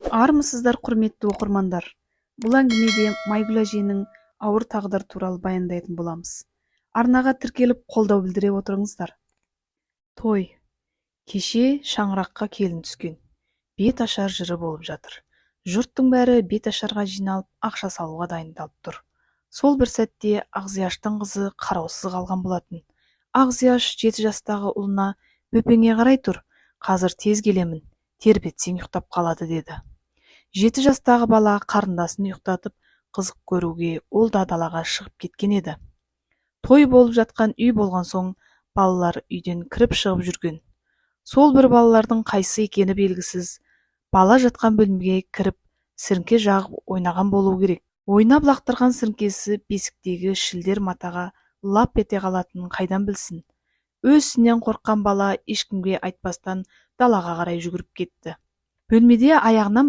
Армысыздар, құрметті оқырмандар. Бұл әңгімеде Майгүл әженің ауыр тағдыр туралы баяндайтын боламыз. Арнаға тіркеліп қолдау білдіре отырыңыздар. Той. Кеше шаңыраққа келін түскен. Бет ашар жыры болып жатыр. Жұрттың бәрі бет ашарға жиналып, ақша салуға дайындалып тұр. Сол бір сәтте Ақзияштың қызы қараусыз қалған болатын. Ақзияш 7 жастағы ұлына: "Бөпеңе қарай тұр, қазір тез келемін, тербетсең ұйықтап қалады" деді. 7 жастағы бала қарындасын ұйықтатып қызық көруге ол да далаға шығып кеткен еді. Той болып жатқан үй болған соң балалар үйден кіріп шығып жүрген. Сол бір балалардың қайсы екені белгісіз, бала жатқан бөлмеге кіріп сіріңке жағып ойнаған болуы керек. Ойнап лақтырған сіріңкесі бесіктегі шілдер матаға лап ете қалатынын қайдан білсін. Өзінен қорыққан бала ешкімге айтпастан далаға қарай жүгіріп кетті. Бөлмеде аяғынан